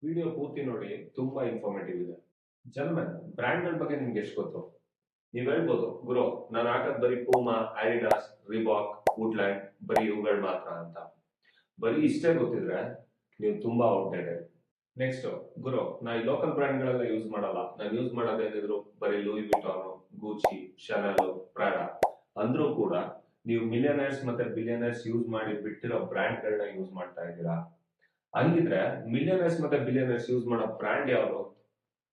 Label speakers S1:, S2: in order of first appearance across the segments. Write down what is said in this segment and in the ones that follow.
S1: Video ಪೂರ್ತಿ ನೋಡಿ, ತುಂಬಾ ಇನ್ಫಾರ್ಮೇಟಿವ್ ಇದೆ. ಜನ್ಮನ್ ಬ್ರ್ಯಾಂಡ್ಗಳ ಬಗ್ಗೆ ನಿಮ್ಗೆ ಎಷ್ಟು ಗೊತ್ತು? ನೀವ್ ಹೇಳ್ಬೋದು, ಗುರು ನಾನು ಹಾಕದ್ ಬರೀ ಪೂಮಾ, ಆಡಿಡಾಸ್, ರಿಬಾಕ್, ವುಡ್ಲ್ಯಾಂಡ್, ಬರೀ ಇವುಗಳು ಮಾತ್ರ ಅಂತ. ಬರೀ ಇಷ್ಟೇ ಗೊತ್ತಿದ್ರೆ ನೀವು ತುಂಬಾ ಔಟ್ಡೇಟೆಡ್. ನೆಕ್ಸ್ಟ್, ಗುರು ನಾ ಈ ಲೋಕಲ್ ಬ್ರ್ಯಾಂಡ್ಗಳೆಲ್ಲ ಯೂಸ್ ಮಾಡಲ್ಲ, ನಾನು ಯೂಸ್ ಮಾಡೋದೇನಿದ್ರು ಬರೀ ಲೂಯಿ ವಿಟಾನು, ಗೂಚಿ, ಶನಲ್, ಪ್ರಾಡಾ ಅಂದ್ರೂ ಕೂಡ ನೀವು ಮಿಲಿಯನರ್ಸ್ ಮತ್ತೆ ಬಿಲಿಯನರ್ಸ್ ಯೂಸ್ ಮಾಡಿ ಬಿಟ್ಟಿರೋ ಬ್ರ್ಯಾಂಡ್ಗಳನ್ನ ಯೂಸ್ ಮಾಡ್ತಾ ಇದ್ದೀರಾ. ಹಂಗಿದ್ರೆ ಮಿಲಿಯನರ್ಸ್ ಮತ್ತೆ ಬಿಲಿಯನರ್ಸ್ ಯೂಸ್ ಮಾಡೋ ಬ್ರ್ಯಾಂಡ್ ಯಾವುದು?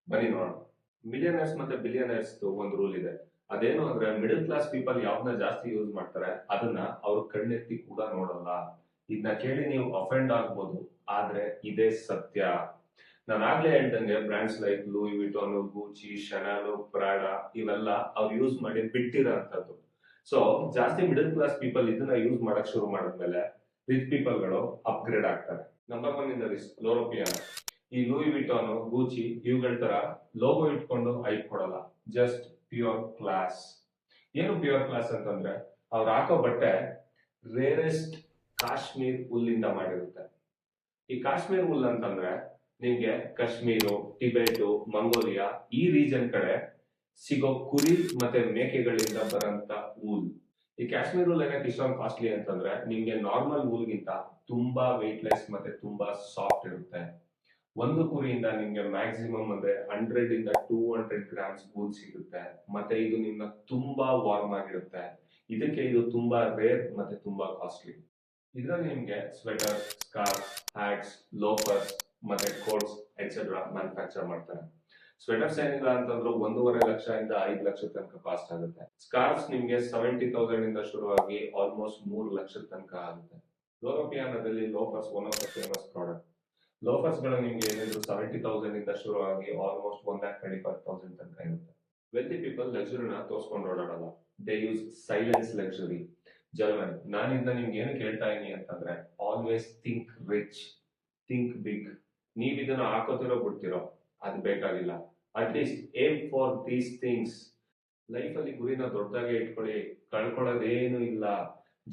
S1: ಬನ್ನಿ ನೋಡೋಣ. ಮಿಲಿಯನರ್ಸ್ ಮತ್ತೆ ಬಿಲಿಯನರ್ಸ್ ಒಂದು ರೂಲ್ ಇದೆ. ಅದೇನು ಅಂದ್ರೆ, ಮಿಡಲ್ ಕ್ಲಾಸ್ ಪೀಪಲ್ ಯಾವ್ದನ್ನ ಜಾಸ್ತಿ ಯೂಸ್ ಮಾಡ್ತಾರೆ ಅದನ್ನ ಅವ್ರು ಕಣ್ಣೆತ್ತಿ ಕೂಡ ನೋಡಲ್ಲ. ಇದನ್ನ ಕೇಳಿ ನೀವು ಅಫೆಂಡ್ ಆಗ್ಬೋದು, ಆದ್ರೆ ಇದೇ ಸತ್ಯ. ನಾನು ಆಗ್ಲೇ ಹೇಳ್ದಂಗೆ brands like Louis Vuitton, Gucci, Chanel, Prada ಇವೆಲ್ಲ ಅವ್ರು ಯೂಸ್ ಮಾಡಿ ಬಿಟ್ಟಿರೋ ಅಂತದ್ದು. ಸೊ ಜಾಸ್ತಿ ಮಿಡಲ್ ಕ್ಲಾಸ್ ಪೀಪಲ್ ಇದನ್ನ ಯೂಸ್ ಮಾಡಕ್ ಶುರು ಮಾಡಿದ್ಮೇಲೆ ರಿಚ್ ಪೀಪಲ್ ಗಳು ಅಪ್ಗ್ರೇಡ್ ಆಗ್ತಾರೆ. Number one in the list Loro Piana. ಈ ಲೂಯಿ ವಿಟಾನು, ಗೂಚಿ ಇವುಗಳ ತರ ಲೋಗೋ ಇಟ್ಕೊಂಡು ಐಟ್ ಕೊಡಲ್ಲ, ಜಸ್ಟ್ ಪ್ಯೂರ್ ಕ್ಲಾಸ್. ಏನು ಪ್ಯೂರ್ ಕ್ಲಾಸ್ ಅಂತಂದ್ರೆ, ಅವ್ರು ಹಾಕೋ ಬಟ್ಟೆ ರೇರೆಸ್ಟ್ ಕಾಶ್ಮೀರ್ ಹುಲ್ಲಿಂದ ಮಾಡಿರುತ್ತೆ. ಈ ಕಾಶ್ಮೀರ್ ಹುಲ್ ಅಂತಂದ್ರೆ ನಿಮ್ಗೆ ಕಾಶ್ಮೀರು, ಟಿಬೆಟು, ಮಂಗೋಲಿಯಾ ಈ ರೀಜನ್ ಕಡೆ ಸಿಗೋ ಕುರಿ ಮತ್ತೆ ಮೇಕೆಗಳಿಂದ ಬರಂತ ವೂಲ್. ಈ ಕಾಶ್ಮೀರ್ ವೂಲ್ ಏನಕ್ಕೆ ಇಷ್ಟೊಂದು ಕಾಸ್ಟ್ಲಿ ಅಂತಂದ್ರೆ, ನಿಮ್ಗೆ ನಾರ್ಮಲ್ ವೂಲ್ಗಿಂತ ತುಂಬಾ ವೆಯ್ಟ್ಲೆಸ್ ಮತ್ತೆ ತುಂಬಾ ಸಾಫ್ಟ್ ಇರುತ್ತೆ. ಒಂದು ಕುರಿಯಿಂದ ನಿಮ್ಗೆ ಮ್ಯಾಕ್ಸಿಮಮ್ ಅಂದ್ರೆ 100 ಇಂದ 200 ಗ್ರಾಮ್ಸ್ ವೂಲ್ ಸಿಗುತ್ತೆ. ಮತ್ತೆ ಇದು ನಿಮ್ನ ತುಂಬಾ ವಾರ್ಮ್ ಆಗಿರುತ್ತೆ. ಇದಕ್ಕೆ ಇದು ತುಂಬಾ ರೇರ್ ಮತ್ತೆ ತುಂಬಾ ಕಾಸ್ಟ್ಲಿ. ಇದರಲ್ಲಿ ನಿಮ್ಗೆ ಸ್ವೆಟರ್, ಸ್ಕಾರ್ಫ್, ಹ್ಯಾಟ್ಸ್, ಲೋಫರ್ಸ್ ಮತ್ತೆ ಕೋಟ್ಸ್ ಎಕ್ಸೆಟ್ರಾ ಮ್ಯಾನುಫ್ಯಾಕ್ಚರ್ ಮಾಡ್ತಾರೆ. ಸ್ವೆಟರ್ಸ್ ಏನಿಲ್ಲ ಅಂತಂದ್ರು 1.5 ಲಕ್ಷ ಇಂದ 5 ಲಕ್ಷ ತನಕ ಕಾಸ್ಟ್ ಆಗುತ್ತೆ. ಸ್ಕಾರ್ಫ್ಸ್ ನಿಮ್ಗೆ 70,000 ಇಂದ ಶುರುವಾಗಿ ಆಲ್ಮೋಸ್ಟ್ 3 ಲಕ್ಷದ ತನಕ ಆಗುತ್ತೆ. ಯುರೋಪಿಯಾನದಲ್ಲಿ loafers one of the famous product. Loafers ಗಳು ನಿಮ್ಗೆ ಏನಿದ್ರು 70,000 ಇಂದ ಶುರುವಾಗಿ ಆಲ್ಮೋಸ್ಟ್ 1,25,000 ತನಕ ಇರುತ್ತೆ. ವೆಲ್ತಿ ಪೀಪಲ್ ಲಕ್ಸುರಿನ ತೋರ್ಸ್ಕೊಂಡು ಓಡಾಡಲ್ಲ, they use silence luxury. German, ನಾನು ಇದನ್ನ ನಿಮ್ಗೆ ಏನಕ್ಕೆ ಹೇಳ್ತಾ ಇದೀನಿ ಅಂತಂದ್ರೆ, always think rich, think big. ನೀವ್ ಇದನ್ನ ಹಾಕೋತಿರೋ ಬಿಡ್ತಿರೋ ಅದು ಬೇಕಾಗಿಲ್ಲ. At least aim for these things. Life ಅಲ್ಲಿ ಗುರಿನ ದೊಡ್ಡದಾಗಿ ಇಟ್ಕೊಳ್ಳಿ, ಕಳ್ಕೊಳ್ಳೋದೇನು ಇಲ್ಲ.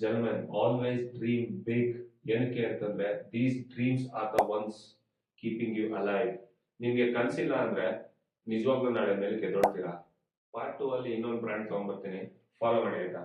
S1: German, always dream big. ಏನಕ್ಕೆ ಅಂತಂದ್ರೆ, these dreams are the ones keeping you alive. ನಿಮ್ಗೆ ಕನ್ಸಿಲ್ಲ ಅಂದ್ರೆ ನಿಜವಾಗ್ಲೂ ನಾಳೆ ಮೇಲೆ ಎದ್ದೊಳ್ತೀರಾ. ಪಾರ್ಟ್ 2 ಅಲ್ಲಿ ಇನ್ನೊಂದು ಬ್ರ್ಯಾಂಡ್ ತಗೊಂಡ್ಬರ್ತೀನಿ, ಫಾಲೋ ಮಾಡಿ ಆಯ್ತಾ?